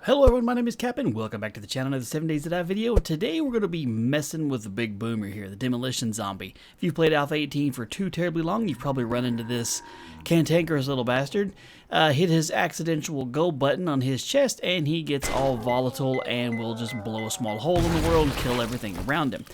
Hello everyone, my name is Cap and welcome back to the channel, another 7 Days to Die video. Today we're going to be messing with the big boomer here, the Demolition Zombie. If you've played Alpha 18 for too terribly long, you've probably run into this cantankerous little bastard. Hit his accidental go button on his chest and he gets all volatile and will just blow a small hole in the world and kill everything around him.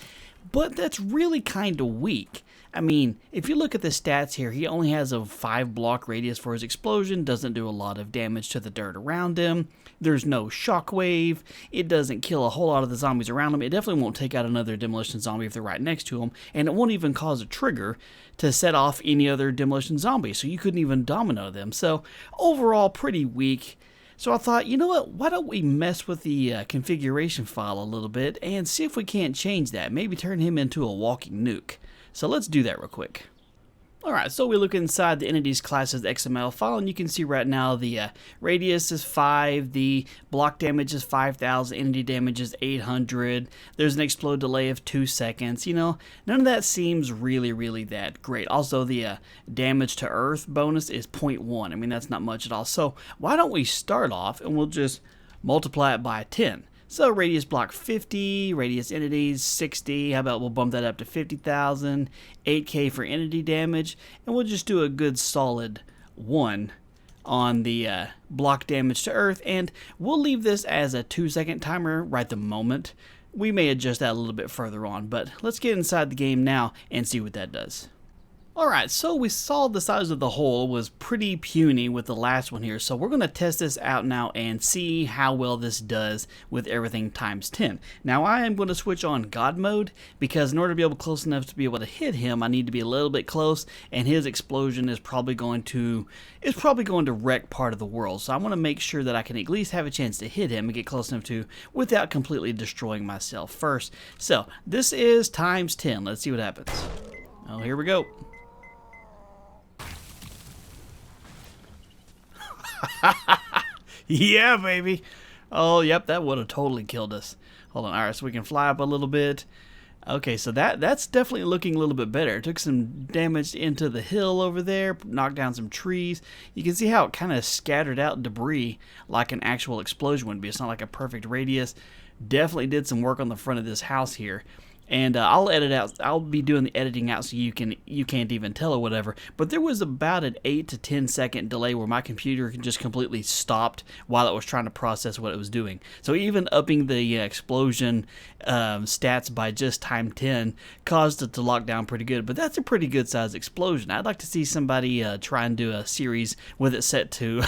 But that's really kind of weak. I mean, if you look at the stats here, he only has a 5 block radius for his explosion, doesn't do a lot of damage to the dirt around him, there's no shockwave, it doesn't kill a whole lot of the zombies around him, it definitely won't take out another demolition zombie if they're right next to him, and it won't even cause a trigger to set off any other demolition zombie, so you couldn't even domino them. So overall, pretty weak. So I thought, you know what, why don't we mess with the configuration file a little bit and see if we can't change that, maybe turn him into a walking nuke. So let's do that real quick. Alright, so we look inside the entities classes XML file, and you can see right now the radius is 5, the block damage is 5,000, entity damage is 800, there's an explode delay of 2 seconds. You know, none of that seems really that great. Also, the damage to earth bonus is 0.1. I mean, that's not much at all. So why don't we start off and we'll just multiply it by 10. So radius block 50, radius entities 60, how about we'll bump that up to 50,000, 8k for entity damage, and we'll just do a good solid 1 on the block damage to earth, and we'll leave this as a 2-second timer right the moment. We may adjust that a little bit further on, but let's get inside the game now and see what that does. Alright, so we saw the size of the hole was pretty puny with the last one here, so we're going to test this out now and see how well this does with everything times 10. Now I am going to switch on God mode, because in order to be able close enough to be able to hit him, I need to be a little bit close, and his explosion is probably going to wreck part of the world. So I want to make sure that I can at least have a chance to hit him and get close enough to without completely destroying myself first. So this is times 10. Let's see what happens. Oh, here we go. Yeah, baby. Oh, yep, that would have totally killed us. Hold on. All right, so we can fly up a little bit. Okay, so that's definitely looking a little bit better. It took some damage into the hill over there, knocked down some trees. You can see how it kind of scattered out debris like an actual explosion would be. It's not like a perfect radius. Definitely did some work on the front of this house here. And I'll edit out. I'll be doing the editing out so you can't even tell or whatever. But there was about an 8 to 10 second delay where my computer just completely stopped while it was trying to process what it was doing. So even upping the explosion stats by just time 10 caused it to lock down pretty good. But that's a pretty good sized explosion. I'd like to see somebody try and do a series with it set to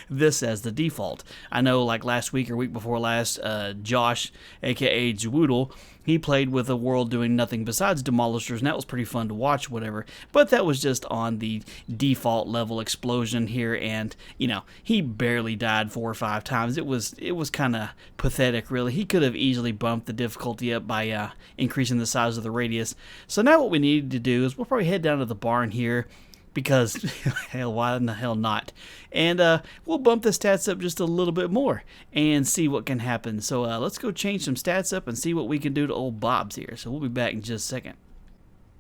this as the default. I know, like last week or week before last, Josh, aka Jwoodle, he played with a world doing nothing besides demolishers, and that was pretty fun to watch, whatever. But that was just on the default level explosion here, and, you know, he barely died 4 or 5 times. It was kind of pathetic, really. He could have easily bumped the difficulty up by increasing the size of the radius. So now what we need to do is we'll probably head down to the barn here, because, hell, why in the hell not? And we'll bump the stats up just a little bit more and see what can happen. So let's go change some stats up and see what we can do to old Bob's here. So we'll be back in just a second.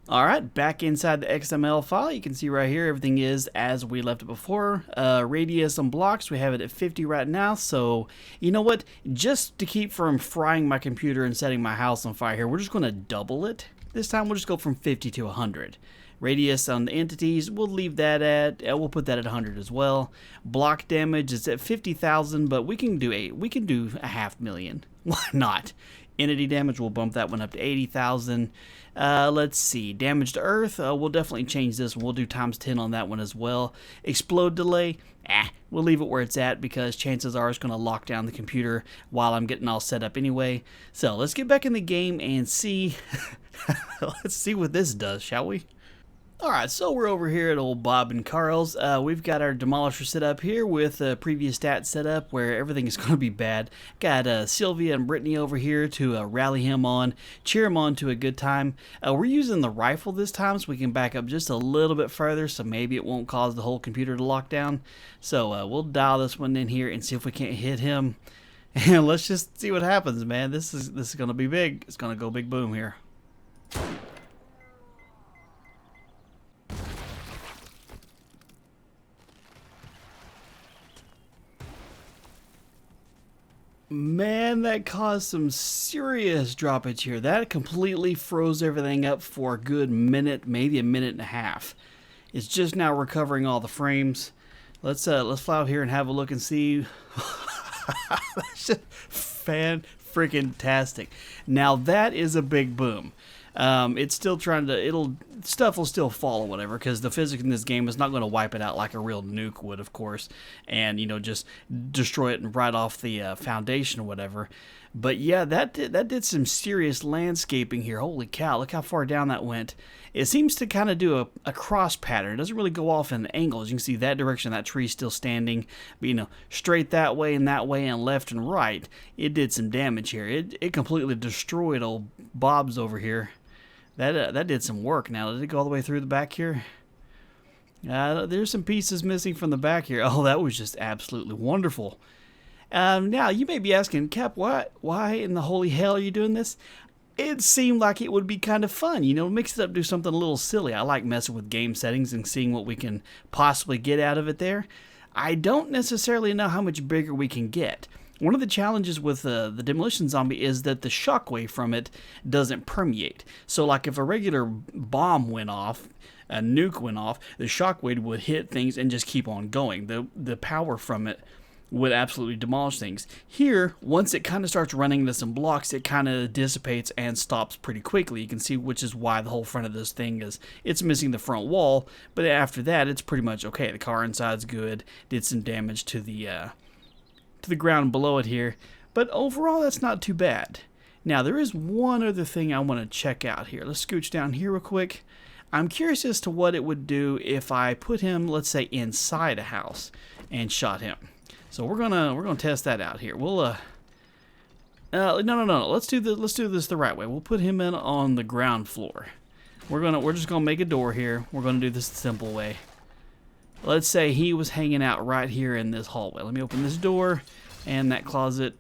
Alright, back inside the XML file, you can see right here everything is as we left it before. Radius and blocks, we have it at 50 right now. So, you know what? Just to keep from frying my computer and setting my house on fire here, we're just going to double it. This time we'll just go from 50 to 100. Radius on the entities, we'll leave that at, we'll put that at 100 as well. Block damage is at 50,000, but we can do a 500,000. Why not? Entity damage, we'll bump that one up to 80,000. Let's see, damage to earth, we'll definitely change this. We'll do times 10 on that one as well. Explode delay, we'll leave it where it's at because chances are it's going to lock down the computer while I'm getting all set up anyway. So let's get back in the game and see. Let's see what this does, shall we? Alright, so we're over here at old Bob and Carl's. We've got our demolisher set up here with previous stats set up where everything is going to be bad. Got Sylvia and Brittany over here to rally him on, cheer him on to a good time. We're using the rifle this time so we can back up just a little bit further so maybe it won't cause the whole computer to lock down. So we'll dial this one in here and see if we can't hit him. And let's just see what happens, man. This is going to be big. It's going to go big boom here. Man, that caused some serious droppage here. That completely froze everything up for a good minute, maybe a minute and a half. It's just now recovering all the frames. Let's fly out here and have a look and see. That's just fan-freaking-tastic. Now that is a big boom. It's still trying to, stuff will still fall or whatever, because the physics in this game is not going to wipe it out like a real nuke would, of course, and, just destroy it and right off the foundation or whatever. But yeah, that did some serious landscaping here. Holy cow, look how far down that went. It seems to kind of do a cross pattern. It doesn't really go off in angles. You can see that direction, that tree's still standing, but straight that way and left and right. It did some damage here. It completely destroyed old Bob's over here. That did some work. Now, did it go all the way through the back here? There's some pieces missing from the back here. Oh, that was just absolutely wonderful. Now, you may be asking, Cap, why in the holy hell are you doing this? It seemed like it would be kind of fun, mix it up, do something a little silly. I like messing with game settings and seeing what we can possibly get out of it there. I don't necessarily know how much bigger we can get. One of the challenges with the Demolition Zombie is that the shockwave from it doesn't permeate. So like if a regular bomb went off, a nuke went off, the shockwave would hit things and just keep on going. The power from it would absolutely demolish things. Here, once it kind of starts running into some blocks, it kind of dissipates and stops pretty quickly. You can see, which is why the whole front of this thing it's missing the front wall, but after that, it's pretty much okay. The car inside's good, did some damage to the ground below it here, but overall, that's not too bad. Now, there is one other thing I want to check out here. Let's scooch down here real quick. I'm curious as to what it would do if I put him, let's say, inside a house and shot him. So we're gonna test that out here. We'll no. Let's do this the right way. We'll put him in on the ground floor. We're just gonna make a door here. We're gonna do this the simple way. Let's say he was hanging out right here in this hallway. Let me open this door and that closet.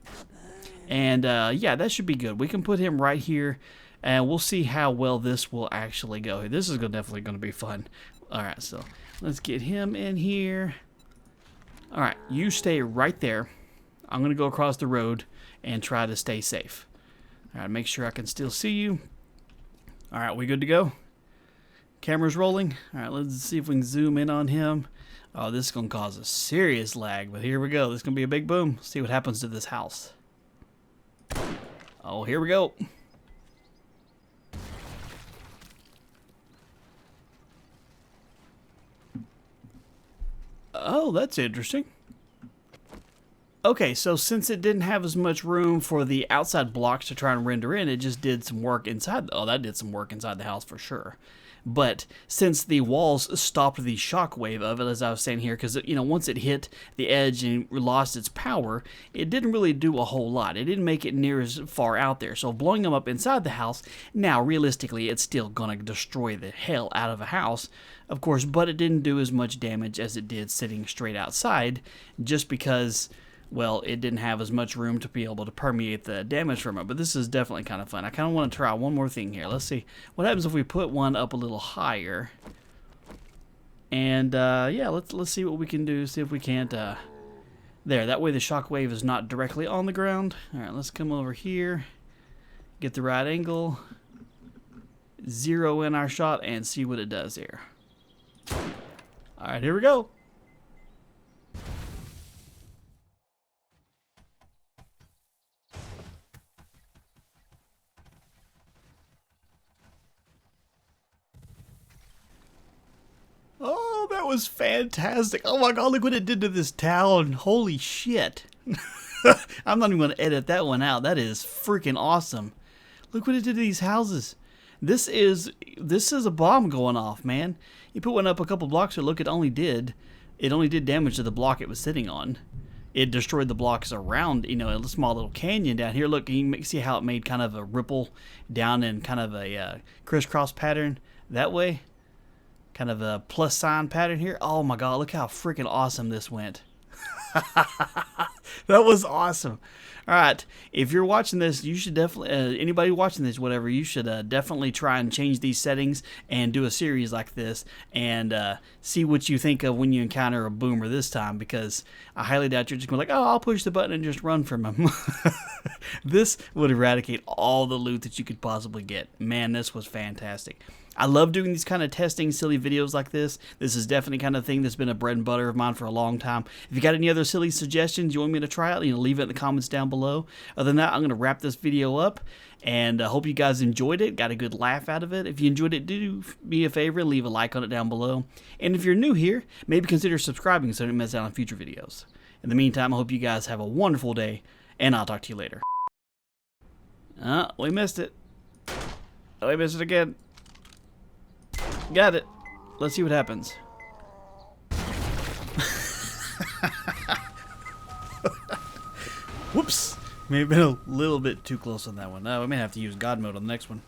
And yeah, that should be good. We can put him right here, and we'll see how well this will actually go. This is definitely gonna be fun. All right, so let's get him in here. All right, you stay right there. I'm going to go across the road and try to stay safe. All right, make sure I can still see you. All right, we good to go? Camera's rolling. All right, let's see if we can zoom in on him. Oh, this is going to cause a serious lag, but here we go. This is going to be a big boom. See what happens to this house. Oh, here we go. Oh, that's interesting. Okay, so since it didn't have as much room for the outside blocks to try and render in, it just did some work inside. Oh, that did some work inside the house for sure. But since the walls stopped the shockwave of it, as I was saying here, because once it hit the edge and lost its power, it didn't really do a whole lot. It didn't make it near as far out there. So blowing them up inside the house, now realistically, it's still gonna destroy the hell out of a house, of course. But it didn't do as much damage as it did sitting straight outside, just because, well, it didn't have as much room to be able to permeate the damage from it. But this is definitely kind of fun. I kind of want to try one more thing here. Let's see what happens if we put one up a little higher. And yeah, let's see what we can do. See if we can't. There, that way the shockwave is not directly on the ground. All right, let's come over here, get the right angle, zero in our shot, and see what it does here. All right, here we go. Oh, that was fantastic. Oh my god, look what it did to this town. Holy shit. I'm not even going to edit that one out. That is freaking awesome. Look what it did to these houses. This is a bomb going off, man. You put one up a couple blocks ago, look, it only did damage to the block it was sitting on. It destroyed the blocks around, a small little canyon down here. Look, you can see how it made kind of a ripple down in kind of a crisscross pattern that way. Kind of a plus sign pattern here. Oh my god, look how freaking awesome this went. That was awesome. All right, if you're watching this, you should definitely, anybody watching this, whatever, you should definitely try and change these settings and do a series like this and see what you think of when you encounter a boomer this time, because I highly doubt you're just going to be like, oh, I'll push the button and just run from him. This would eradicate all the loot that you could possibly get. Man, this was fantastic. I love doing these kind of testing, silly videos like this. This is definitely kind of thing that's been a bread and butter of mine for a long time. If you got any other silly suggestions you want me to try out, leave it in the comments down below. Other than that, I'm going to wrap this video up, and I hope you guys enjoyed it, got a good laugh out of it. If you enjoyed it, do me a favor and leave a like on it down below. And if you're new here, maybe consider subscribing so you don't miss out on future videos. In the meantime, I hope you guys have a wonderful day, and I'll talk to you later. We missed it. We missed it again. Got it. Let's see what happens. Whoops. May have been a little bit too close on that one. We may have to use God mode on the next one.